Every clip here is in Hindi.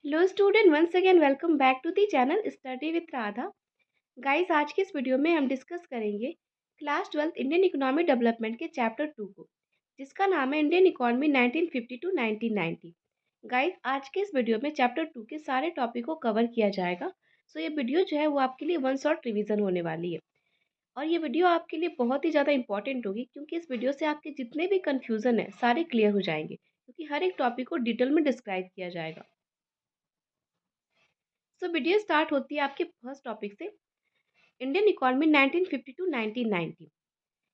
Hello student, once again welcome back to the channel study with Radha. Guys, आज के इस वीडियो में हम डिस्कस करेंगे क्लास 12 इंडियन इकोनॉमी डेवलपमेंट के चैप्टर 2 को, जिसका नाम है इंडियन इकोनॉमी 1950 टू 1990। गाइस, आज के इस वीडियो में चैप्टर 2 के सारे टॉपिक को कवर किया जाएगा। सो ये वीडियो जो है वो आपके लिए वन शॉट रिवीजन होने वाली है, और ये वीडियो आपके लिए बहुत ही ज़्यादा इंपॉर्टेंट होगी, क्योंकि इस वीडियो से आपके जितने भी कन्फ्यूज़न है सारे क्लियर हो जाएंगे, क्योंकि हर एक टॉपिक को डिटेल में डिस्क्राइब किया जाएगा। सो वीडियो स्टार्ट होती है आपके फर्स्ट टॉपिक से, इंडियन इकोनॉमी 1950 टू 1990।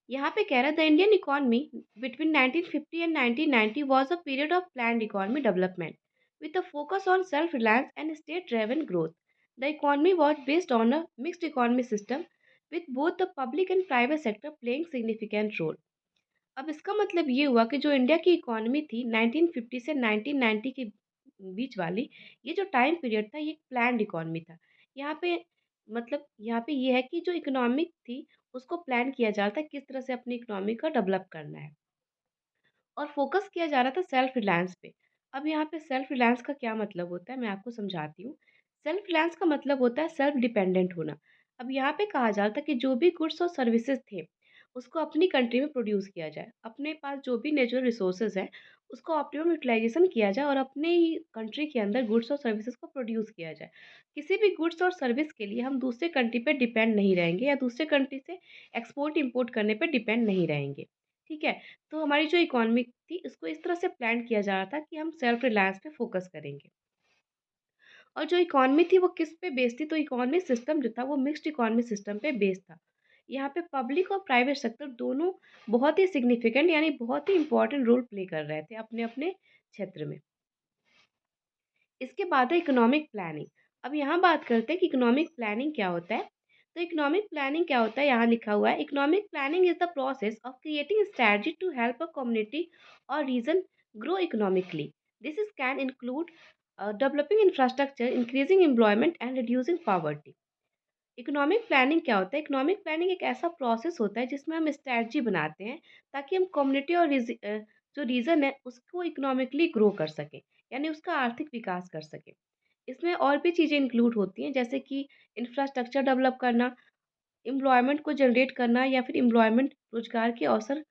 यहाँ पे कह रहा है the Indian economy between 1950 and 1990 was a period of planned economy development with a focus on self-reliance and state-driven growth. The economy was based on a mixed economy system with both the public and private sector playing significant role. अब इसका मतलब ये हुआ कि जो इंडिया की इकोनॉमी थी 1950 से 1990 के बीच वाली, ये जो टाइम पीरियड था ये प्लान्ड इकोनॉमी था। यहाँ पे यहाँ पे ये है कि जो इकोनॉमिक थी उसको प्लान किया जा रहा था किस तरह से अपनी इकोनॉमी का डेवलप करना है, और फोकस किया जा रहा था सेल्फ रिलायंस पे। अब यहाँ पे सेल्फ रिलायंस का क्या मतलब होता है, मैं आपको समझाती हूँ। सेल्फ रिलायंस का मतलब होता है सेल्फ डिपेंडेंट होना। अब यहाँ पे कहा जा रहा था कि जो भी गुड्स और सर्विसेज थे उसको अपनी कंट्री में प्रोड्यूस किया जाए, अपने पास जो भी नेचुरल रिसोर्सेज है उसको ऑप्टिमम यूटिलाइजेशन किया जाए और अपने ही कंट्री के अंदर गुड्स और सर्विसेज को प्रोड्यूस किया जाए। किसी भी गुड्स और सर्विस के लिए हम दूसरे कंट्री पे डिपेंड नहीं रहेंगे, या दूसरे कंट्री से एक्सपोर्ट इंपोर्ट करने पे डिपेंड नहीं रहेंगे। ठीक है। तो हमारी जो इकोनॉमी थी इसको इस तरह से प्लान किया जा रहा था कि हम सेल्फ रिलायंस पे फोकस करेंगे। और जो इकोनॉमी थी वो किस पे बेस्ड थी, तो इकोनॉमी सिस्टम जो था वो मिक्स्ड इकोनॉमी सिस्टम पे बेस्ड था। यहाँ पे पब्लिक और प्राइवेट सेक्टर दोनों बहुत ही सिग्निफिकेंट यानी बहुत ही इंपॉर्टेंट रोल प्ले कर रहे थे अपने अपने क्षेत्र में। इसके बाद है इकोनॉमिक प्लानिंग। अब यहाँ बात करते हैं कि इकोनॉमिक प्लानिंग क्या होता है। तो इकोनॉमिक प्लानिंग क्या होता है, यहाँ लिखा हुआ है economic planning is the process of creating strategy to help a community or region grow economically. This is can include developing infrastructure, increasing employment and reducing poverty. Economic planning क्या होता है, इकोनॉमिक प्लानिंग एक ऐसा प्रोसेस होता है जिसमें हम स्ट्रेटजी बनाते हैं ताकि हम कम्युनिटी और जो रीजन है उसको इकोनॉमिकली ग्रो कर सकें, यानी उसका आर्थिक विकास कर सकें। इसमें और भी चीज़ें इंक्लूड होती हैं, जैसे कि इंफ्रास्ट्रक्चर डेवलप करना, एम्प्लॉयमेंट को जनरेट करना, या फिर एम्प्लॉयमेंट रोजगार के अवसर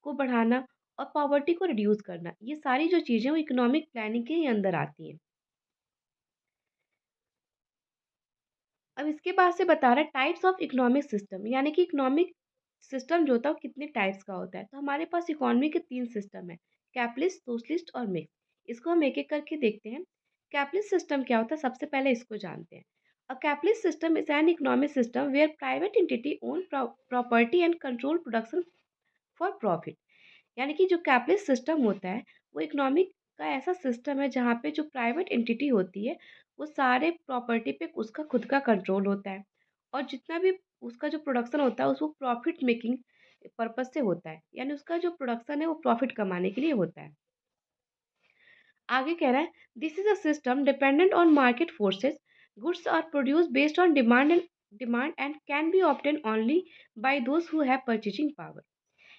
को बढ़ाना, और पॉवर्टी को रिड्यूस करना। ये सारी जो चीज़ें वो इकोनॉमिक प्लानिंग के ही अंदर आती हैं। अब इसके बाद से बता रहा है टाइप्स ऑफ इकोनॉमिक सिस्टम, यानी कि इकोनॉमिक सिस्टम जो होता है वो कितने टाइप्स का होता है। तो हमारे पास इकोनॉमी के 3 सिस्टम है, कैपिटलिस्ट, सोशलिस्ट और मिक्स। इसको हम एक एक करके देखते हैं। कैपिटलिस्ट सिस्टम क्या होता है, सबसे पहले इसको जानते हैं। A capitalist system is an economic system where private entity own property and control production for profit. यानी कि जो कैपिटलिस्ट सिस्टम होता है वो इकोनॉमिक का ऐसा सिस्टम है जहाँ पे जो प्राइवेट एंटिटी होती है वो सारे प्रॉपर्टी पे उसका खुद का कंट्रोल होता है, और जितना भी उसका जो प्रोडक्शन होता है उसको प्रॉफिट मेकिंग पर्पज से होता है, यानी उसका जो प्रोडक्शन है वो प्रॉफिट कमाने के लिए होता है। आगे कह रहा है this is a system dependent on market forces, goods are produce based on demand and can be obtain only by those who have purchasing power.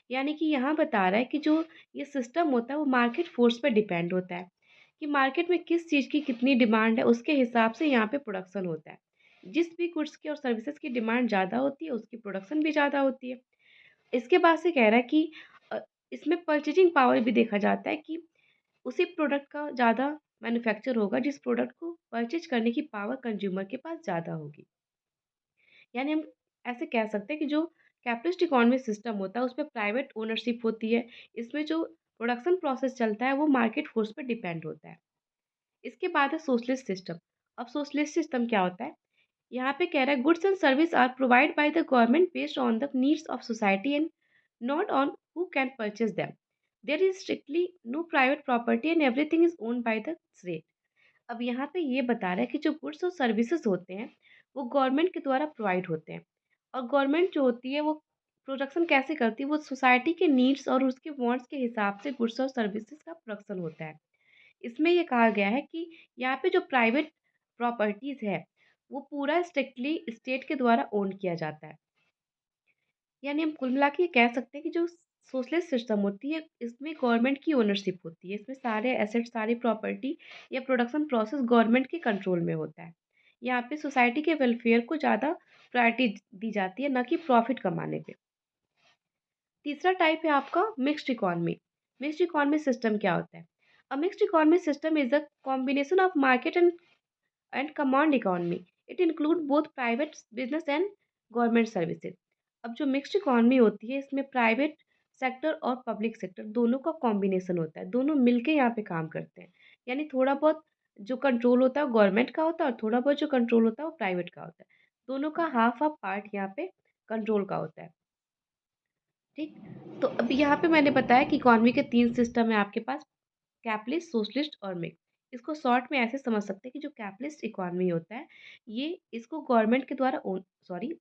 यानी कि यहाँ बता रहा है कि जो ये सिस्टम होता है वो मार्केट फोर्स पे डिपेंड होता है, कि मार्केट में किस चीज़ की कितनी डिमांड है उसके हिसाब से यहाँ पे प्रोडक्शन होता है। जिस भी गुड्स की और सर्विसेज की डिमांड ज़्यादा होती है उसकी प्रोडक्शन भी ज़्यादा होती है। इसके बाद से कह रहा है कि अ, इसमें परचेजिंग पावर भी देखा जाता है कि उसी प्रोडक्ट का ज़्यादा मैन्युफैक्चर होगा जिस प्रोडक्ट को परचेज करने की पावर कंज्यूमर के पास ज़्यादा होगी। यानी हम ऐसे कह सकते हैं कि जो कैपिटलिस्ट इकोनॉमिक सिस्टम होता है उसमें प्राइवेट ओनरशिप होती है। इसमें जो प्रोडक्शन प्रोसेस चलता है वो मार्केट फोर्स पर डिपेंड होता है। इसके बाद है सोशलिस्ट सिस्टम। अब सोशलिस्ट सिस्टम क्या होता है, यहाँ पे कह रहा है goods and service are provide by the government based on the needs of society and not on who can purchase them. There is strictly no private property and everything is owned by the state. अब यहाँ पे ये बता रहा है कि जो गुड्स और सर्विसेज होते हैं वो गवर्नमेंट के द्वारा प्रोवाइड होते हैं, और गवर्नमेंट जो होती है वो प्रोडक्शन कैसे करती है, वो सोसाइटी के नीड्स और उसके वांट्स के हिसाब से गुड्स और सर्विसेज का प्रोडक्शन होता है। इसमें ये कहा गया है कि यहाँ पे जो प्राइवेट प्रॉपर्टीज है वो पूरा स्ट्रिक्टली स्टेट के द्वारा ओन किया जाता है। यानी हम कुल मिला के ये कह सकते हैं कि जो सोशलिस्ट सिस्टम होती है, इसमें गवर्नमेंट की ओनरशिप होती है। इसमें सारे एसेट, सारी प्रॉपर्टी या प्रोडक्शन प्रोसेस गवर्नमेंट के कंट्रोल में होता है। यहाँ पे सोसाइटी के वेलफेयर को ज़्यादा प्रायोरिटी दी जाती है, ना कि प्रॉफिट कमाने पे। तीसरा टाइप है आपका mixed economy. Mixed economy system क्या होता है? अ mixed economy system is a combination of market and command economy. It include both private business and government services. अब जो मिक्स्ड इकोनॉमी होती है, इसमें प्राइवेट सेक्टर और पब्लिक सेक्टर दोनों का कॉम्बिनेशन होता है, दोनों मिलके यहाँ पे काम करते हैं। यानी थोड़ा बहुत जो कंट्रोल होता है वो गवर्नमेंट का होता है, और थोड़ा बहुत जो कंट्रोल होता है वो प्राइवेट का होता है। दोनों का हाफ हाफ पार्ट यहाँ पे कंट्रोल का होता है। ठीक। तो अभी यहाँ पे मैंने बताया कि इकोनॉमी के 3 सिस्टम है आपके पास, कैपिटलिस्ट, सोशलिस्ट और मिक्स। इसको शॉर्ट में ऐसे समझ सकते हैं कि जो कैपिटलिस्ट इकोनॉमी होता है, ये इसको गवर्नमेंट के द्वारा ओन सॉरी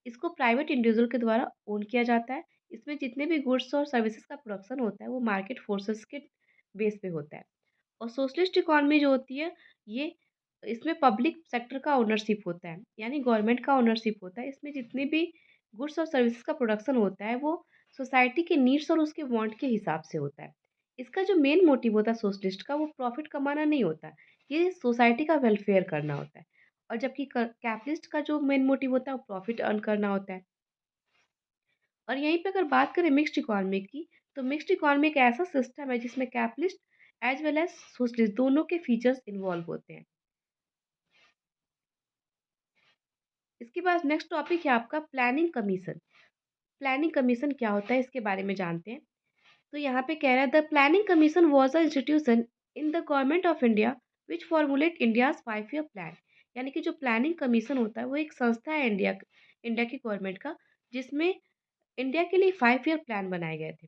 इसको प्राइवेट इंडिविजुअल के द्वारा ओन किया जाता है। इसमें जितने भी गुड्स और सर्विसेज का प्रोडक्शन होता है वो मार्केट फोर्सेस के बेस पे होता है। और सोशलिस्ट इकोनॉमी जो होती है, ये इसमें पब्लिक सेक्टर का ओनरशिप होता है, यानी गवर्नमेंट का ओनरशिप होता है। इसमें जितने भी गुड्स और सर्विसेज का प्रोडक्शन होता है वो सोसाइटी के नीड्स और उसके वांट के हिसाब से होता है। इसका जो मेन मोटिव होता है सोशलिस्ट का, वो प्रॉफिट कमाना नहीं होता, ये सोसाइटी का वेलफेयर करना होता है। और जबकि कैपिटलिस्ट का जो मेन मोटिव होता है वो प्रॉफिट अर्न करना होता है। और यहीं पे अगर बात करें मिक्स्ड इकोनॉमी की, तो मिक्स्ड इकोनॉमी एक ऐसा सिस्टम है जिसमें capitalist as well as socialist दोनों के फीचर्स इन्वॉल्व होते हैं। इसके बाद नेक्स्ट टॉपिक है आपका प्लानिंग कमीशन। प्लानिंग कमीशन क्या होता है, इसके बारे में जानते हैं। तो यहाँ पे कह रहा है the planning commission was a institution in the government of India which formulate India's 5 year plan. यानी कि जो प्लानिंग कमीशन होता है वो एक संस्था है इंडिया इंडिया की गवर्नमेंट का, जिसमें इंडिया के लिए 5 ईयर प्लान बनाए गए थे।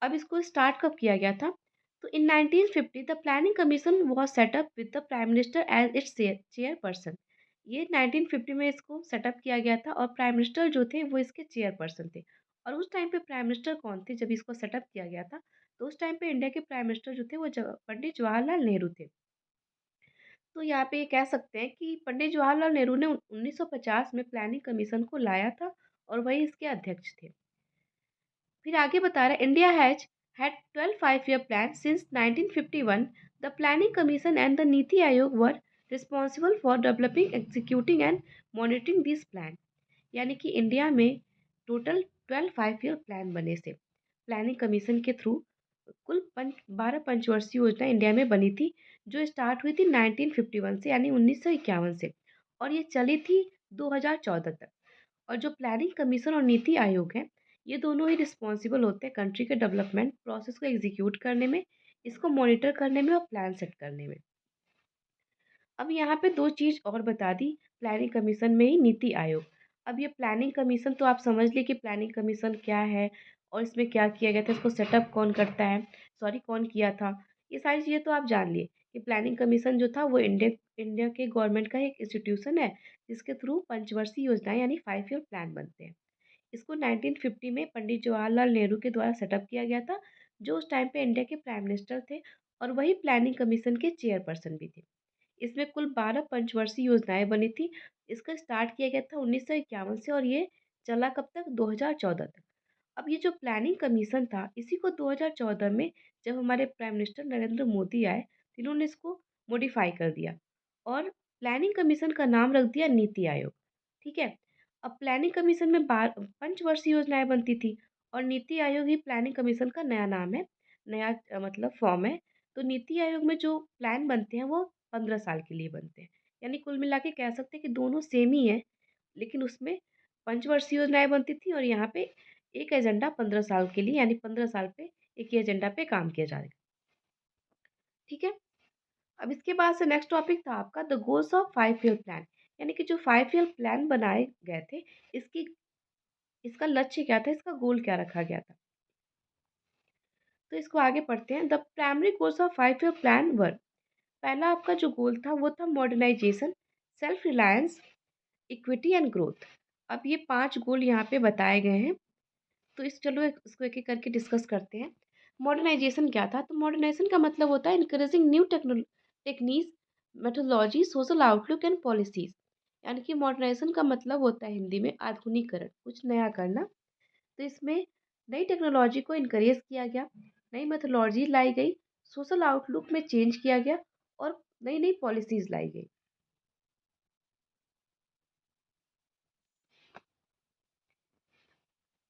अब इसको स्टार्ट कब किया गया था? तो in 1950 the planning commission was set up with the prime minister as its chairperson. ये 1950 में इसको सेटअप किया गया था और प्राइम मिनिस्टर जो थे वो इसके चेयरपर्सन थे। और उस टाइम पे प्राइम मिनिस्टर कौन थे जब इसको सेटअप किया गया था? तो उस टाइम पे इंडिया के प्राइम मिनिस्टर जो थे वो पंडित जवाहरलाल नेहरू थे। तो यहाँ पे ये कह सकते हैं कि पंडित जवाहरलाल नेहरू ने 1950 में प्लानिंग कमीशन को लाया था और वही इसके अध्यक्ष थे। फिर आगे बता रहा है India has had 12 5-year plans since 1951. The Planning Commission and the Niti Aayog were responsible for developing, executing and monitoring these plans. यानी कि इंडिया में टोटल 12 5-year प्लान बने से प्लानिंग कमीशन के थ्रू कुल 12 पंचवर्षीय योजना इंडिया में बनी थी, जो स्टार्ट हुई थी 1951 से, यानी 1951 से, और ये चली थी 2014 तक। और जो प्लानिंग कमीशन और नीति आयोग है, ये दोनों ही रिस्पॉन्सिबल होते हैं कंट्री के डेवलपमेंट प्रोसेस को एग्जीक्यूट करने में, इसको मॉनिटर करने में और प्लान सेट करने में। अब यहाँ पे दो चीज़ और बता दी प्लानिंग कमीशन में ही नीति आयोग। अब ये प्लानिंग कमीशन तो आप समझ लिए कि प्लानिंग कमीशन क्या है और इसमें क्या किया गया था, इसको सेटअप कौन करता है, कौन किया था। ये सारी चीज़ें तो आप जान लिए कि प्लानिंग कमीशन जो था वो इंडिया इंडिया के गवर्नमेंट का एक इंस्टीट्यूशन है, जिसके थ्रू पंचवर्षीय योजनाएं यानी 5 ईयर प्लान बनते हैं। इसको 1950 में पंडित जवाहरलाल नेहरू के द्वारा सेटअप किया गया था, जो उस टाइम पे इंडिया के प्राइम मिनिस्टर थे और वही प्लानिंग कमीशन के चेयरपर्सन भी थे। इसमें कुल 12 पंचवर्षीय योजनाएं बनी थी। इसका स्टार्ट किया गया था 1951 से और ये चला कब तक? 2014 तक। अब ये जो प्लानिंग कमीशन था, इसी को 2014 में जब हमारे प्राइम मिनिस्टर नरेंद्र मोदी आए, तो इन्होंने इसको मॉडिफाई कर दिया और प्लानिंग कमीशन का नाम रख दिया नीति आयोग। ठीक है। अब प्लानिंग कमीशन में पंचवर्षीय योजनाएं बनती थी और नीति आयोग ही प्लानिंग कमीशन का नया नाम है, नया मतलब फॉर्म है। तो नीति आयोग में जो प्लान बनते हैं वो 15 साल के लिए बनते हैं। यानी कुल मिला के कह सकते हैं कि दोनों सेम ही है, लेकिन उसमें पंचवर्षीय योजनाएं बनती थी और यहाँ पे एक एजेंडा 15 साल के लिए, यानी 15 साल पे एक ही एजेंडा पे काम किया जाएगा। ठीक है। अब इसके बाद से नेक्स्ट टॉपिक था आपका the goals of 5 year plan. यानी कि जो 5 ईयर प्लान बनाए गए थे, इसकी इसका लक्ष्य क्या था, इसका गोल क्या रखा गया था। तो इसको आगे पढ़ते हैं। The primary goals of 5 year plan were, पहला आपका जो गोल था वो था modernisation, self reliance, equity and growth. अब ये 5 गोल यहाँ पे बताए गए हैं। तो चलो इसको एक एक करके डिस्कस करते हैं। मॉडर्नाइजेशन क्या था? तो मॉडर्नाइजेशन का मतलब होता है encouraging new techniques, methodology, social outlook and policies. यानी कि मॉडर्नाइजेशन का मतलब होता है हिंदी में आधुनिकरण, कुछ नया करना। तो इसमें नई टेक्नोलॉजी को इनकरेज किया गया, नई मेथोलॉजी लाई गई, सोशल आउटलुक में चेंज किया गया और नई नई पॉलिसीज लाई गई।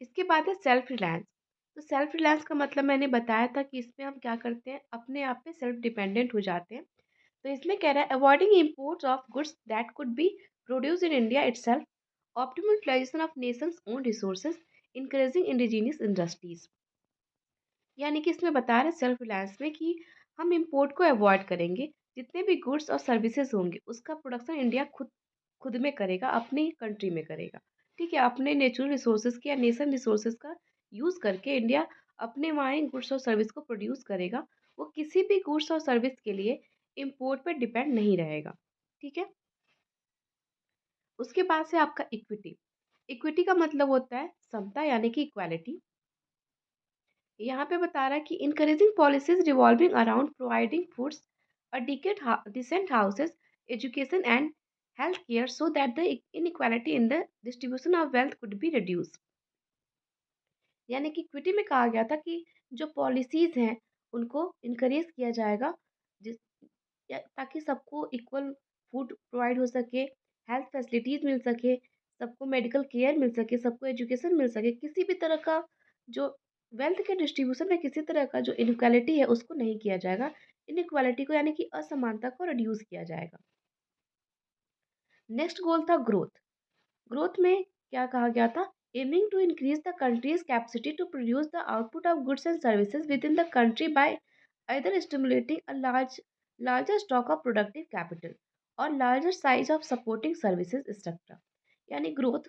इसके बाद है सेल्फ रिलायंस। तो सेल्फ रिलायंस का मतलब मैंने बताया था कि इसमें हम क्या करते हैं, अपने आप पे सेल्फ डिपेंडेंट हो जाते हैं। तो इसमें कह रहा है avoiding imports of goods that could be produce in India itself, optimal utilization of nations own resources, encouraging indigenous industries. यानी कि इसमें बता रहे सेल्फ रिलायंस में कि हम इंपोर्ट को अवॉइड करेंगे, जितने भी गुड्स और सर्विसेज होंगे उसका प्रोडक्शन इंडिया खुद खुद में करेगा, अपनी कंट्री में करेगा। ठीक है, अपने नेचुरल रिसोर्सेज के या नेशन रिसोर्सेज का यूज़ करके इंडिया अपने वहाँ गुड्स और सर्विस को प्रोड्यूस करेगा। वो किसी भी गुड्स और सर्विस के लिए इम्पोर्ट पर डिपेंड नहीं रहेगा। ठीक है, उसके बाद से आपका इक्विटी। इक्विटी का मतलब होता है समता यानी कि इक्वालिटी। यहाँ पे बता रहा है कि encouraging policies revolving around providing foods, a decent houses, education and health care so that the inequality in the distribution of wealth could be reduce. यानी कि इक्विटी में कहा गया था कि जो पॉलिसीज हैं उनको इनकरेज किया जाएगा, जिस ताकि सबको इक्वल फूड प्रोवाइड हो सके, हेल्थ फैसिलिटीज मिल सके, सबको मेडिकल केयर मिल सके, सबको एजुकेशन मिल सके, किसी भी तरह का जो वेल्थ के डिस्ट्रीब्यूशन में किसी तरह का जो इनक्वालिटी है उसको नहीं किया जाएगा। इनक्वालिटी को यानी कि असमानता को रिड्यूस किया जाएगा। नेक्स्ट गोल था ग्रोथ। ग्रोथ में क्या कहा गया था, aiming to increase the countries capacity to produce the output of goods and services within the country by either stimulating a larger stock of productive capital और larger size of supporting services structure। यानी सॉरी ग्रोथ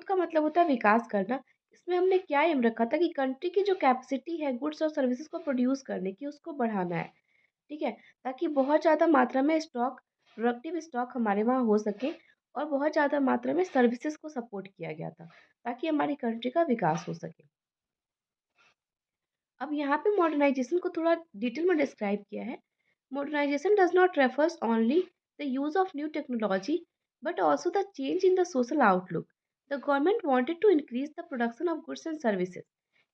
का मतलब होता है विकास करना। इसमें हमने क्या एम रखा था कि कंट्री की जो कैपेसिटी है गुड्स और सर्विसेज को प्रोड्यूस करने की उसको बढ़ाना है। ठीक है, ताकि बहुत ज़्यादा मात्रा में स्टॉक, प्रोडक्टिव स्टॉक हमारे वहाँ हो सके, और बहुत ज़्यादा मात्रा में सर्विसेज को सपोर्ट किया गया था ताकि हमारी कंट्री का विकास हो सके। अब यहाँ पे मॉडर्नाइजेशन को थोड़ा डिटेल में डिस्क्राइब किया है। Modernization does not refers only the use of new technology but also the change in the social outlook. The government wanted to increase the production of goods and services.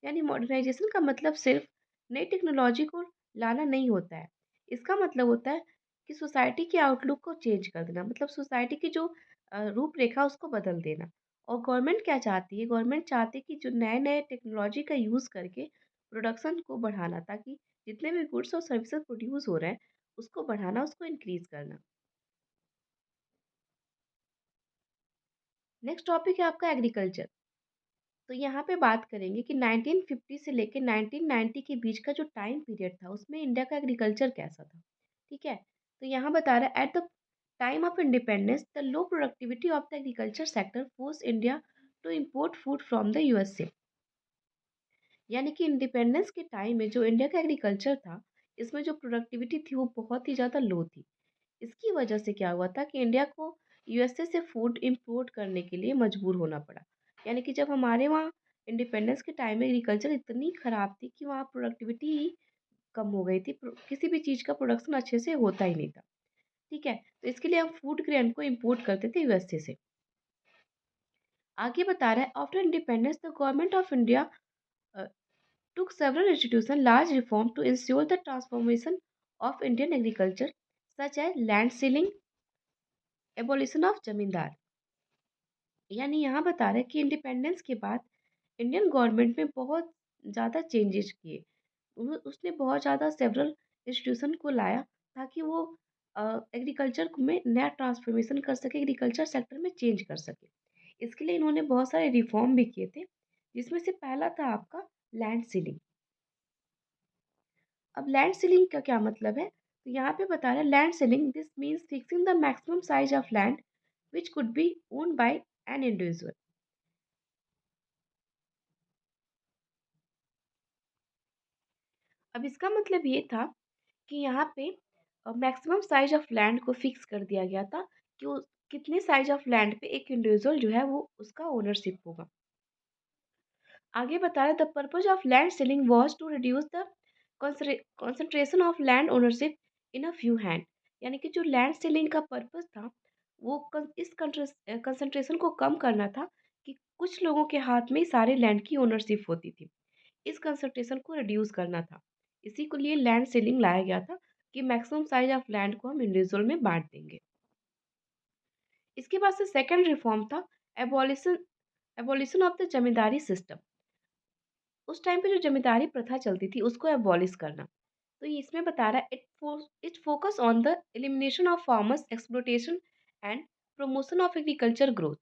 यानी मॉडर्नाइजेशन का मतलब सिर्फ नई टेक्नोलॉजी को लाना नहीं होता है। इसका मतलब होता है कि सोसाइटी के आउटलुक को चेंज कर देना, मतलब सोसाइटी की जो रूपरेखा उसको बदल देना। और गवर्नमेंट क्या चाहती है, गवर्नमेंट चाहती है कि जो नए नए टेक्नोलॉजी का यूज़ करके प्रोडक्शन को बढ़ाना, ताकि जितने भी गुड्स और सर्विसेज प्रोड्यूस हो रहे हैं उसको बढ़ाना, उसको इंक्रीज करना। नेक्स्ट टॉपिक है आपका एग्रीकल्चर। तो यहाँ पे बात करेंगे कि 1950 से लेकर 1990 के बीच का जो टाइम पीरियड था उसमें इंडिया का एग्रीकल्चर कैसा था। ठीक है, तो यहाँ बता रहा है at the time of independence the low productivity of the agriculture sector force India to import food from the USA. यानी कि इंडिपेंडेंस के टाइम में जो इंडिया का एग्रीकल्चर था, इसमें जो प्रोडक्टिविटी थी वो बहुत ही ज़्यादा लो थी। इसकी वजह से क्या हुआ था कि इंडिया को यूएसए से फूड इंपोर्ट करने के लिए मजबूर होना पड़ा। यानी कि जब हमारे वहाँ इंडिपेंडेंस के टाइम में एग्रीकल्चर इतनी ख़राब थी कि वहाँ प्रोडक्टिविटी ही कम हो गई थी, किसी भी चीज़ का प्रोडक्शन अच्छे से होता ही नहीं था। ठीक है, तो इसके लिए हम फूड ग्रेन को इम्पोर्ट करते थे यूएसए से। आगे बता रहा है after independence the government of India took several institutional large reform to ensure the transformation of Indian agriculture, such as land ceiling, abolition of जमींदार। यानी यहाँ बता रहे हैं कि इंडिपेंडेंस के बाद इंडियन गवर्नमेंट में बहुत ज़्यादा चेंजेस किए। उसने बहुत ज़्यादा सेवरल इंस्टीट्यूशन को लाया ताकि वो एग्रीकल्चर में नया ट्रांसफॉर्मेशन कर सके, एग्रीकल्चर सेक्टर में चेंज कर सके। इसके लिए इन्होंने बहुत सारे रिफॉर्म भी किए थे, जिसमें से पहला था आपका लैंड सीलिंग। अब लैंड सीलिंग का क्या मतलब है, तो यहाँ पे बता रहा है land ceiling this means fixing the maximum size of land which could be owned by an individual. अब इसका मतलब ये था कि यहाँ पे मैक्सिमम साइज ऑफ लैंड को फिक्स कर दिया गया था कि वो कितने साइज ऑफ लैंड पे एक इंडिविजुअल जो है वो उसका ओनरशिप होगा। आगे बता रहे the purpose of land ceiling was to reduce the concentration of land ownership in a few hand. यानी कि जो लैंड सीलिंग का पर्पज था वो इस कंसंट्रेशन को कम करना था कि कुछ लोगों के हाथ में ही सारे लैंड की ओनरशिप होती थी। इस कंसंट्रेशन को रिड्यूस करना था। इसी को लिए लैंड सीलिंग लाया गया था कि मैक्सिमम साइज ऑफ लैंड को हम इंडिविजुअल में बांट देंगे। इसके बाद से सेकंड रिफॉर्म था abolition abolition of the zamindari system. उस टाइम पे जो जमींदारी प्रथा चलती थी उसको एबॉलिश करना। तो ये इसमें बता रहा है it focus on the elimination of farmers exploitation and promotion of agriculture growth.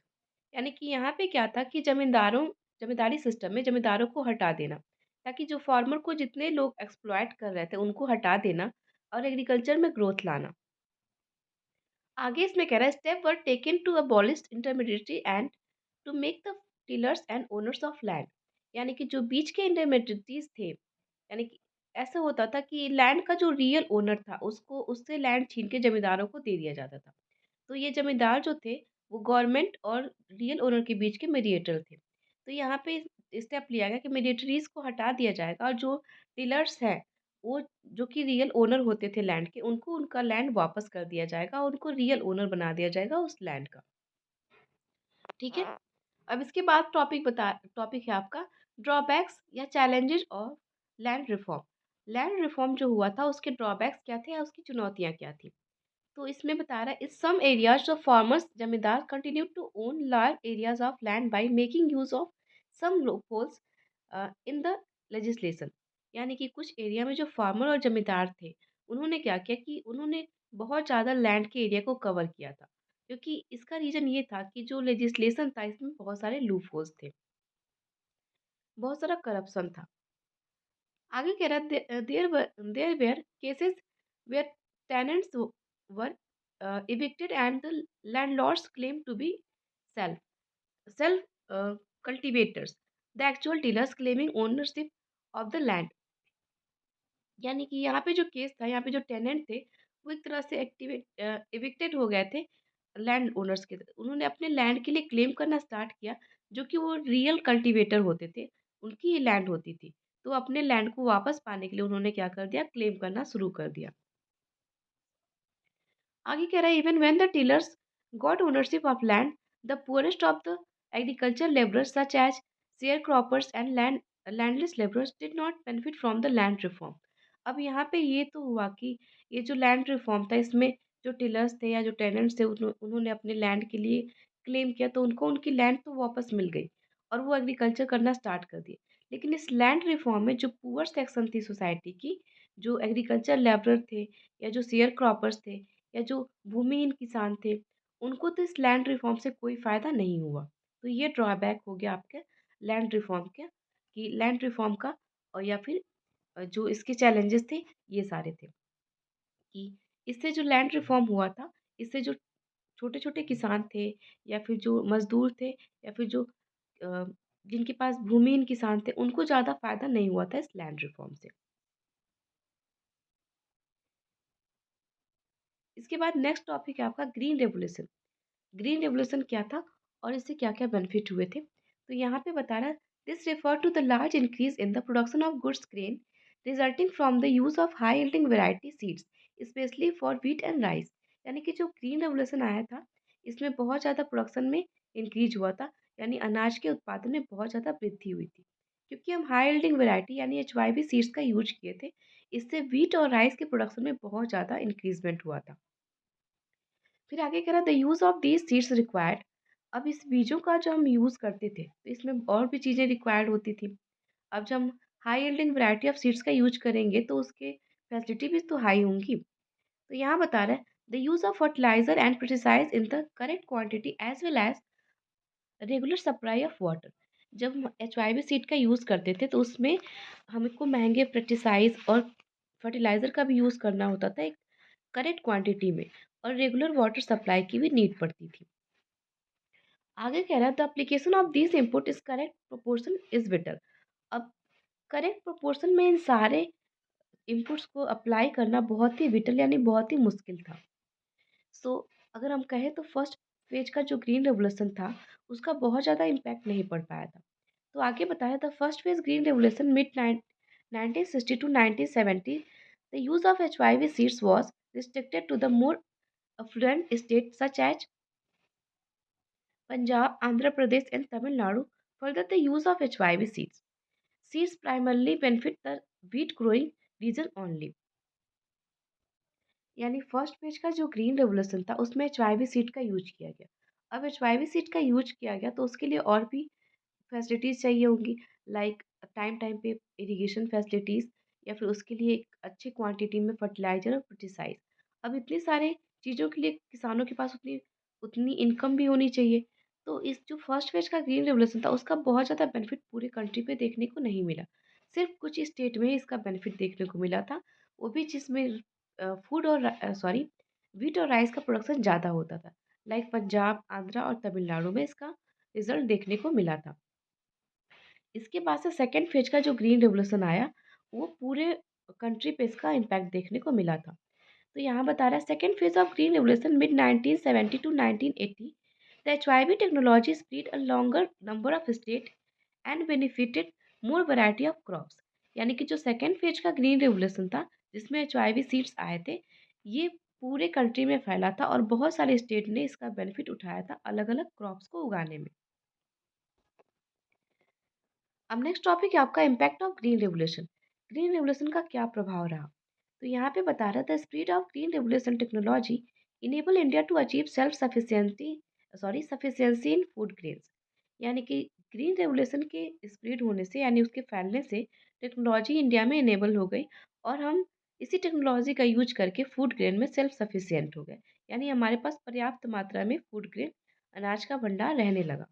यानी कि यहाँ पे क्या था कि जमींदारी सिस्टम में जमींदारों को हटा देना, ताकि जो फार्मर को जितने लोग एक्सप्लॉयट कर रहे थे उनको हटा देना और एग्रीकल्चर में ग्रोथ लाना। आगे इसमें कह रहा है step were taken to abolish intermediary and to make the tillers and owners of land. यानी कि जो बीच के इंटरमीडिएटरीज थे, यानी कि ऐसा होता था कि लैंड का जो रियल ओनर था उसको उससे लैंड छीन के जमींदारों को दे दिया जाता था। तो ये जमींदार जो थे वो गवर्नमेंट और रियल ओनर के बीच के मीडिएटर थे। तो यहाँ पे स्टेप लिया गया कि मीडिएटरीज को हटा दिया जाएगा और जो डीलर्स हैं वो जो कि रियल ओनर होते थे लैंड के उनको उनका लैंड वापस कर दिया जाएगा और उनको रियल ओनर बना दिया जाएगा उस लैंड का। ठीक है। अब इसके बाद टॉपिक है आपका ड्रॉबैक्स या challenges of land reform. Land reform जो हुआ था उसके ड्रॉबैक्स क्या थे या उसकी चुनौतियाँ क्या थी। तो इसमें बता रहा है इस some areas of farmers zamindar continue to own large areas of land by making use of some loopholes in the legislation. यानी कि कुछ एरिया में जो फार्मर और जमींदार थे उन्होंने क्या किया कि उन्होंने बहुत ज़्यादा लैंड के एरिया को कवर किया था, क्योंकि इसका रीज़न ये था कि जो लेजिस्लेशन था इसमें बहुत सारे लूप होल्स थे, बहुत सारा करप्शन था। आगे कह रहा है there were cases where tenants were evicted and the landlords claim to be self cultivators, the actual dealers claiming ownership of the land। यानी कि यहाँ पे जो केस था, यहाँ पे जो टेनेंट थे वो एक तरह से एविक्टेड हो गए थे लैंड ओनर्स के। उन्होंने अपने लैंड के लिए क्लेम करना स्टार्ट किया, जो कि वो रियल कल्टीवेटर होते थे, उनकी ये लैंड होती थी। तो अपने लैंड को वापस पाने के लिए उन्होंने क्या कर दिया, क्लेम करना शुरू कर दिया। आगे कह रहा है even when the tillers got ownership of land the poorest of the agriculture labourers such as sharecroppers and landless labourers did not benefit from the land reform. अब यहाँ पे ये तो हुआ कि ये जो लैंड रिफॉर्म था इसमें जो टिलर्स थे या जो टेनेंट्स थे उन्होंने अपने लैंड के लिए क्लेम किया, तो उनको उनकी लैंड तो वापस मिल गई और वो एग्रीकल्चर करना स्टार्ट कर दिए। लेकिन इस लैंड रिफॉर्म में जो पुअर सेक्शन थी सोसाइटी की, जो एग्रीकल्चर लेबरर थे या जो शेयर क्रॉपर्स थे या जो भूमिहीन किसान थे, उनको तो इस लैंड रिफॉर्म से कोई फ़ायदा नहीं हुआ। तो ये ड्रॉबैक हो गया आपके लैंड रिफॉर्म का, कि लैंड रिफॉर्म का। और या फिर जो इसके चैलेंजेस थे ये सारे थे कि इससे जो लैंड रिफॉर्म हुआ था, इससे जो छोटे-छोटे किसान थे या फिर जो मज़दूर थे या फिर जो अ, जिनके पास भूमिहीन किसान थे, उनको ज़्यादा फ़ायदा नहीं हुआ था इस लैंड रिफॉर्म से। इसके बाद नेक्स्ट टॉपिक है आपका ग्रीन रेवोल्यूशन। ग्रीन रेवोल्यूशन क्या था और इससे क्या-क्या बेनिफिट हुए थे? तो यहाँ पे बता रहा है this refer to the large increase in the production of goods grain resulting from the use of high yielding variety seeds specially for wheat and rice. यानी कि जो ग्रीन रेवोल्यूशन आया था इसमें बहुत ज़्यादा प्रोडक्शन में इंक्रीज हुआ था, यानी अनाज के उत्पादन में बहुत ज़्यादा वृद्धि हुई थी, क्योंकि हम हाई यील्डिंग वैरायटी यानी HYV सीड्स का यूज किए थे। इससे व्हीट और राइस के प्रोडक्शन में बहुत ज़्यादा इंक्रीजमेंट हुआ था। फिर आगे कह रहा the use of these seeds required. अब इस बीजों का जो हम यूज़ करते थे तो इसमें और भी चीज़ें रिक्वायर्ड होती थी। अब जब हम high yielding variety of seeds का यूज करेंगे तो उसके फैसिलिटी भी तो हाई होंगी। तो यहाँ बता रहा है the use of fertilizer and pesticides in the correct quantity as well as regular supply of water. जब हम HYV सीड का यूज़ करते थे तो उसमें हमको महंगे पेस्टिसाइड्स और फर्टिलाइज़र का भी यूज़ करना होता था एक करेक्ट क्वांटिटी में, और रेगुलर वाटर सप्लाई की भी नीड पड़ती थी। आगे कह रहा है the application of this input is correct proportion is better. अब करेक्ट प्रोपोर्शन में इन सारे इनपुट्स को अप्लाई करना बहुत ही विटल यानी बहुत ही मुश्किल था। सो अगर हम कहें तो फर्स्ट फेज का जो ग्रीन रेवोल्यूशन था उसका बहुत ज़्यादा इम्पैक्ट नहीं पड़ पाया था। तो आगे बताया the first phase green revolution mid 1960 to 1970 the use of HYV seeds was restricted to the more affluent states such as Punjab, Andhra Pradesh, and Tamil Nadu further the use of HYV seeds. Seeds primarily benefit the wheat growing region only. यानी फर्स्ट पेज का जो ग्रीन रेवोल्यूशन था उसमें एचवाईवी सीड का यूज किया गया। अब एचवाईवी सीड का यूज किया गया तो उसके लिए और भी फैसिलिटीज़ चाहिए होंगी, लाइक टाइम टाइम पे इरिगेशन फैसिलिटीज़, या फिर उसके लिए एक अच्छी क्वांटिटी में फर्टिलाइज़र और पेस्टिसाइड। अब इतने सारे चीज़ों के लिए किसानों के पास उतनी उतनी इनकम भी होनी चाहिए। तो इस जो फर्स्ट फेज़ का ग्रीन रेवोल्यूशन था उसका बहुत ज़्यादा बेनिफिट पूरे कंट्री पे देखने को नहीं मिला। सिर्फ़ कुछ स्टेट में ही इसका बेनिफिट देखने को मिला था, वो भी जिसमें फूड और सॉरी व्हीट और राइस का प्रोडक्शन ज़्यादा होता था। लाइक पंजाब, आंध्रा और तमिलनाडु में इसका रिज़ल्ट देखने को मिला था। इसके बाद से सेकंड फेज का जो ग्रीन रेवोल्यूशन आया, वो पूरे कंट्री पे इसका इम्पैक्ट देखने को मिला था। तो यहाँ बता रहा है second phase of green revolution mid 1970 to 1980 the HYV technology spread a longer number of state and benefited more variety of crops. यानी कि जो सेकंड फेज का ग्रीन रेवोल्यूशन था जिसमें एचवाईवी सीड्स आए थे, ये पूरे कंट्री में फैला था और बहुत सारे स्टेट ने इसका बेनिफिट उठाया था अलग अलग क्रॉप्स को उगाने में। अब नेक्स्ट टॉपिक है आपका impact of green revolution. Green revolution का क्या प्रभाव रहा? तो यहाँ पे बता रहा था spread of green revolution technology enable India to achieve self sufficiency in food grains. यानी कि ग्रीन रेवोल्यूशन के स्प्रेड होने से यानी उसके फैलने से टेक्नोलॉजी इंडिया में इनेबल हो गई और हम इसी टेक्नोलॉजी का यूज करके फूड ग्रेन में सेल्फ सफिशिएंट हो गए। यानी हमारे पास पर्याप्त मात्रा में फूड ग्रेन अनाज का भंडार रहने लगा।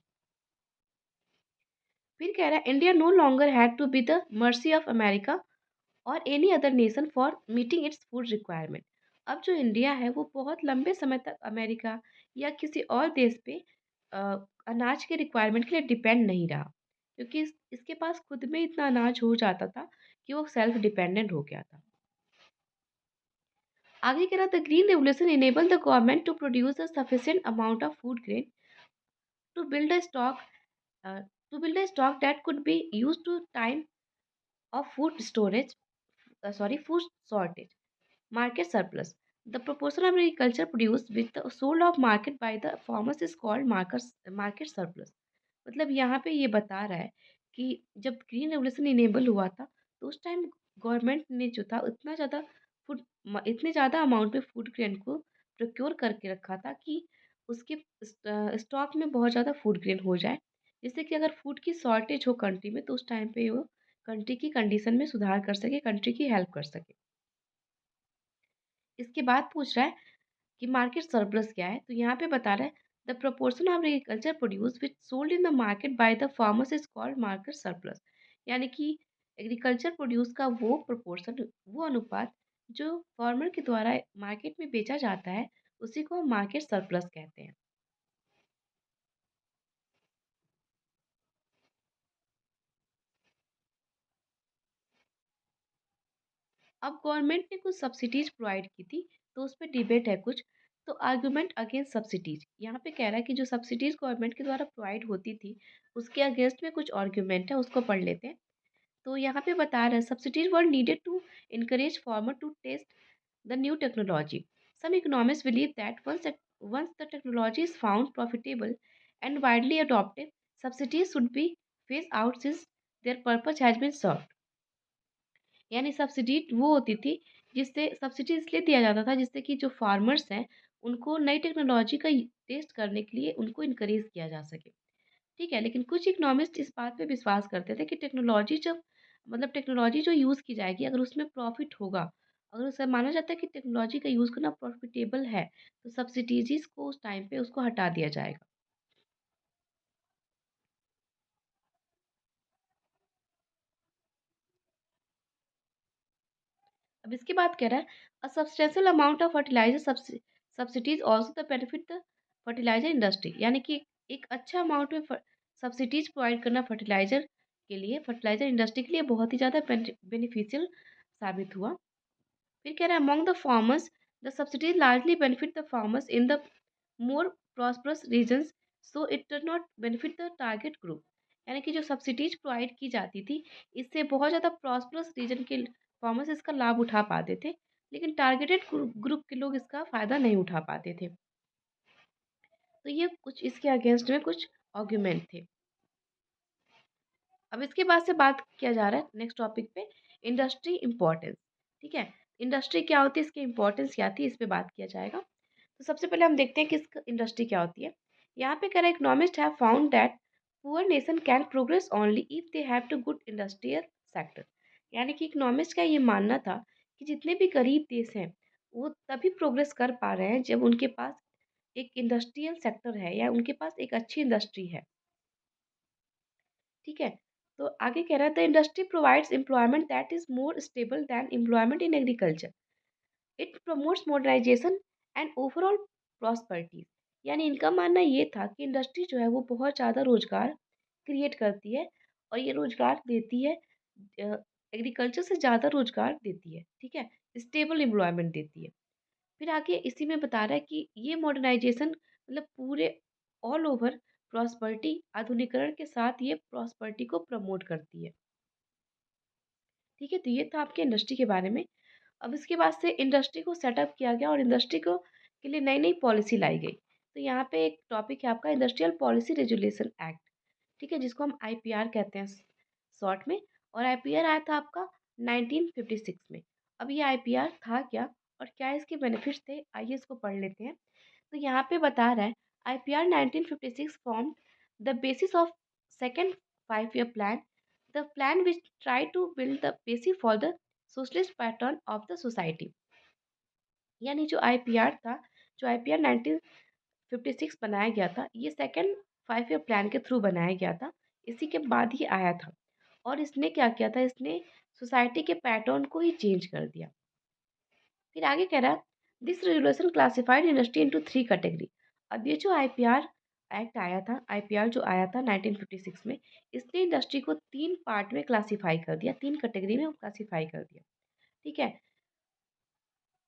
फिर कह रहा है India no longer had to be the mercy of America or any other nation for meeting its food requirement. अब जो इंडिया है वो बहुत लंबे समय तक अमेरिका या किसी और देश पे अ, अनाज के रिक्वायरमेंट के लिए डिपेंड नहीं रहा, क्योंकि इसके पास खुद में इतना अनाज हो जाता था कि वो सेल्फ डिपेंडेंट हो गया था। आगे कह रहा था green revolution enable the government to produce a sufficient amount of food grain to build a stock that could be used to time of food storage, food shortage. Market surplus. The proportion of agriculture produced with the sold of market by the farmers is called market surplus. मतलब यहाँ पे ये बता रहा है कि जब ग्रीन रेवोल्यूशन इनेबल हुआ था तो उस टाइम गवर्नमेंट ने जो था फूड इतने ज़्यादा अमाउंट में फूड ग्रेन को प्रोक्योर करके रखा था कि उसके स्टॉक में बहुत ज़्यादा फूड ग्रेन हो जाए, जिससे कि अगर फूड की शॉर्टेज हो कंट्री में तो उस टाइम पे वो कंट्री की कंडीशन में सुधार कर सके, कंट्री की हेल्प कर सके। इसके बाद पूछ रहा है कि मार्केट सरप्लस क्या है? तो यहाँ पे बता रहा है the proportion of agriculture produce which sold in the market by the farmers is called market surplus. यानी कि एग्रीकल्चर प्रोड्यूस का वो प्रोपोर्शन, वो अनुपात जो फार्मर के द्वारा मार्केट में बेचा जाता है, उसी को हम मार्केट सरप्लस कहते हैं। अब गवर्नमेंट ने कुछ सब्सिडीज प्रोवाइड की थी, तो उस पे डिबेट है कुछ। तो आर्गुमेंट अगेंस्ट सब्सिडीज, यहाँ पे कह रहा है कि जो सब्सिडीज गवर्नमेंट के द्वारा प्रोवाइड होती थी उसके अगेंस्ट में कुछ आर्गुमेंट है, उसको पढ़ लेते हैं। तो यहाँ पे बता रहा है subsidies were needed to encourage farmer to test the new technology. Some economists believe that once the technology is found profitable and widely adopted, subsidies should be phased out since their purpose has been served. यानी सब्सिडी वो होती थी जिससे सब्सिडी इसलिए दिया जाता था जिससे कि जो फार्मर्स हैं उनको नई टेक्नोलॉजी का टेस्ट करने के लिए उनको इनकरेज किया जा सके। ठीक है, लेकिन कुछ इकोनॉमिस्ट इस बात पे विश्वास करते थे कि टेक्नोलॉजी जो यूज़ की जाएगी अगर उसमें प्रॉफिट होगा, अगर उसे माना जाता है कि टेक्नोलॉजी का यूज़ करना प्रॉफिटेबल है, तो सब्सिडीज़ को उस टाइम पे उसको हटा दिया जाएगा। अब इसके बाद कह रहा है a substantial amount of fertilizer subsidies also the benefit the fertilizer industry. यानी कि एक अच्छा अमाउंट में सब्सिडीज प्रोवाइड करना फर्टिलाइजर इंडस्ट्री के लिए बहुत ही ज़्यादा बेनिफिशियल साबित हुआ। फिर कह रहा है among the farmers the subsidies largely benefit the farmers in the more prosperous regions, so it does not benefit the target group. यानी कि जो सब्सिडीज प्रोवाइड की जाती थी इससे बहुत ज़्यादा प्रॉस्परस रीजन के फार्मर्स इसका लाभ उठा पाते थे, लेकिन टारगेटेड ग्रुप के लोग इसका फ़ायदा नहीं उठा पाते थे। तो ये कुछ इसके अगेंस्ट में कुछ आर्ग्यूमेंट थे। अब इसके बाद से बात किया जा रहा है नेक्स्ट टॉपिक पे, इंडस्ट्री इम्पोर्टेंस। ठीक है, इंडस्ट्री क्या होती है, इसकी इम्पोर्टेंस क्या थी, इस पे बात किया जाएगा। तो सबसे पहले हम देखते हैं कि इंडस्ट्री क्या होती है। यहाँ पे कह रहा है economist have found that poor nation can progress only if they have to good industrial sector. यानी कि इकोनॉमिस्ट का ये मानना था कि जितने भी गरीब देश हैं वो तभी प्रोग्रेस कर पा रहे हैं जब उनके पास एक इंडस्ट्रियल सेक्टर है या उनके पास एक अच्छी इंडस्ट्री है। ठीक है, तो आगे कह रहा है the industry provides employment that is more stable than employment in agriculture. It promotes modernization and overall prosperity. यानी इनका मानना ये था कि इंडस्ट्री जो है वो बहुत ज़्यादा रोजगार क्रिएट करती है और ये रोजगार देती है, एग्रीकल्चर से ज़्यादा रोजगार देती है। ठीक है, स्टेबल एम्प्लॉयमेंट देती है। फिर आगे इसी में बता रहा है कि ये मॉडर्नाइजेशन मतलब पूरे ऑल ओवर प्रॉस्पर्टी, आधुनिकरण के साथ ये प्रॉस्पर्टी को प्रमोट करती है। ठीक है, तो ये था आपके इंडस्ट्री के बारे में। अब इसके बाद से इंडस्ट्री को सेटअप किया गया और इंडस्ट्री को के लिए नई नई पॉलिसी लाई गई। तो यहाँ पे एक टॉपिक है आपका इंडस्ट्रियल पॉलिसी रेजुलेशन एक्ट। ठीक है, जिसको हम आईपीआर कहते हैं शॉर्ट में। और आईपीआर आया था आपका 1956 में। अब ये आईपीआर था क्या और क्या इसके बेनिफिट्स थे, आइए इसको पढ़ लेते हैं। तो यहाँ पे बता रहा है IPR 1956 form the basis of second 5 year plan, the plan which try to build the basis for the socialist pattern of the society. यानी जो आईपीआर था, जो आईपीआर 1956 बनाया गया था, ये सेकेंड 5 year प्लान के थ्रू बनाया गया था। इसी के बाद ही आया था और इसने क्या किया था, इसने सोसाइटी के पैटर्न को ही चेंज कर दिया। फिर आगे कह रहा है this resolution classified industry into 3 category. अब ये जो आईपीआर एक्ट आया था, आईपीआर जो आया था 1956 में, इसने इंडस्ट्री को 3 पार्ट में क्लासिफाई कर दिया, 3 कैटेगरी में क्लासिफाई कर दिया। ठीक है,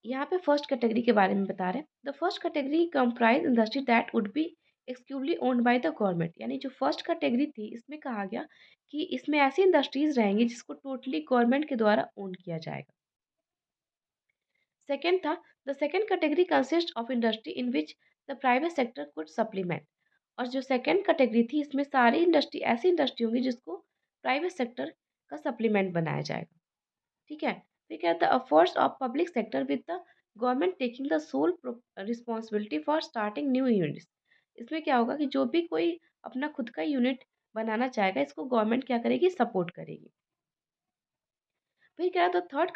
यहाँ पे फर्स्ट कैटेगरी के बारे में बता रहे हैं। The first category comprise industry that would be exclusively owned by the government. यानी जो फर्स्ट कैटेगरी थी इसमें कहा गया कि इसमें ऐसी इंडस्ट्रीज रहेंगी जिसको टोटली गवर्नमेंट के द्वारा ओन किया जाएगा। सेकेंड था the second category consist of industry in which the private sector could supplement. और जो सेकेंड कैटेगरी थी इसमें सारी इंडस्ट्री ऐसी इंडस्ट्री होंगी जिसको प्राइवेट सेक्टर का सप्लीमेंट बनाया जाएगा। ठीक है, फिर क्या था efforts of public sector with the government taking the sole responsibility for starting new units. इसमें क्या होगा कि जो भी कोई अपना खुद का यूनिट बनाना चाहेगा इसको गवर्नमेंट क्या करेगी, सपोर्ट करेगी। फिर क्या था third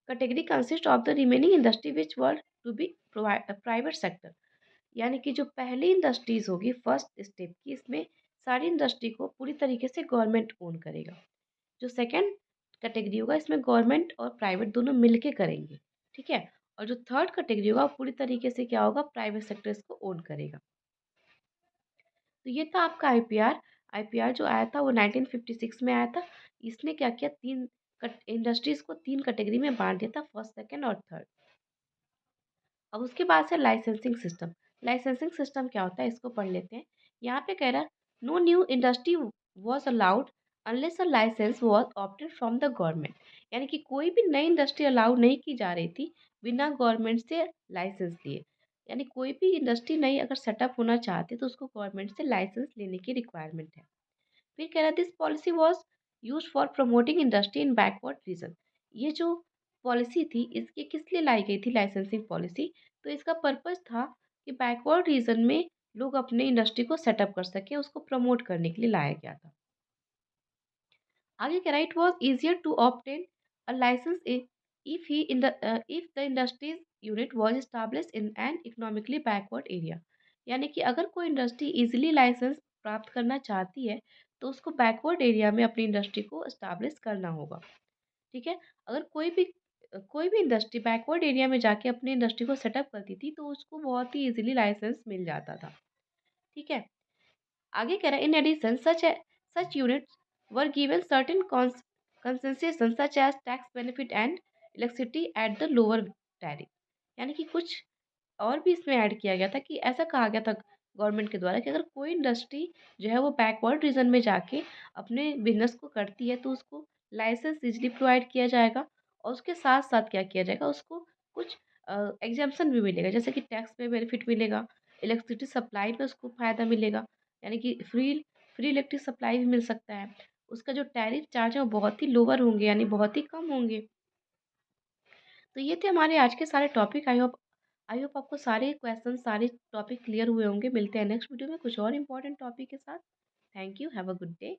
category consist of the remaining industry which were to be private sector. यानी कि जो पहली इंडस्ट्रीज होगी फर्स्ट स्टेप की, इसमें सारी इंडस्ट्री को पूरी तरीके से गवर्नमेंट ओन करेगा। जो सेकेंड कैटेगरी होगा इसमें गवर्नमेंट और प्राइवेट दोनों मिलके करेंगे। ठीक है, और जो थर्ड कैटेगरी होगा वो पूरी तरीके से क्या होगा, प्राइवेट सेक्टर इसको ओन करेगा। तो ये था आपका आईपीआर। आईपीआर जो आया था वो 1956 में आया था। इसने क्या किया, तीन इंडस्ट्रीज को 3 कैटेगरी में बांट दिया था, फर्स्ट सेकेंड और थर्ड। अब उसके बाद से लाइसेंसिंग सिस्टम। लाइसेंसिंग सिस्टम क्या होता है इसको पढ़ लेते हैं। यहाँ पे कह रहा है no new industry was allowed unless a licence was opted from the government. यानी कि कोई भी नई इंडस्ट्री अलाउ नहीं की जा रही थी बिना गवर्नमेंट से लाइसेंस लिए। यानी कोई भी इंडस्ट्री नई अगर सेटअप होना चाहती तो उसको गवर्नमेंट से लाइसेंस लेने की रिक्वायरमेंट है। फिर कह रहा this policy was use for promoting industry in backward region. ये जो पॉलिसी थी इसके किस लिए लाई गई थी लाइसेंसिंग पॉलिसी, तो इसका पर्पस था कि बैकवर्ड रीजन में लोग अपने इंडस्ट्री को सेटअप कर सके, उसको प्रमोट करने के लिए लाया गया था। आगे कह रहा it was easier to obtain a licence if he in the if the industries unit was established in an economically backward area. यानी कि अगर कोई इंडस्ट्री इजीली लाइसेंस प्राप्त करना चाहती है तो उसको बैकवर्ड एरिया में अपनी इंडस्ट्री को एस्टाब्लिश करना होगा। ठीक है, अगर कोई भी इंडस्ट्री बैकवर्ड एरिया में जाके अपनी इंडस्ट्री को सेटअप करती थी तो उसको बहुत ही इजीली लाइसेंस मिल जाता था। ठीक है, आगे कह रहा है in addition such units were given certain concession such as tax benefit and electricity at the lower tariff. यानी कि कुछ और भी इसमें ऐड किया गया था कि ऐसा कहा गया था गवर्नमेंट के द्वारा कि अगर कोई इंडस्ट्री जो है वो बैकवर्ड रीजन में जाके अपने बिजनेस को करती है तो उसको लाइसेंस इजली प्रोवाइड किया जाएगा और उसके साथ साथ क्या किया जाएगा, उसको कुछ एग्जाम्पशन भी मिलेगा, जैसे कि टैक्स में बेनिफिट मिलेगा, इलेक्ट्रिसिटी सप्लाई में उसको फ़ायदा मिलेगा, यानी कि फ्री फ्री इलेक्ट्रिक सप्लाई भी मिल सकता है। उसका जो टैरिफ चार्ज है वो बहुत ही लोअर होंगे, यानी बहुत ही कम होंगे। तो ये थे हमारे आज के सारे टॉपिक। आई होप आपको सारे क्वेश्चन सारे टॉपिक क्लियर हुए होंगे। मिलते हैं नेक्स्ट वीडियो में कुछ और इम्पोर्टेंट टॉपिक के साथ। Thank you. Have a good day.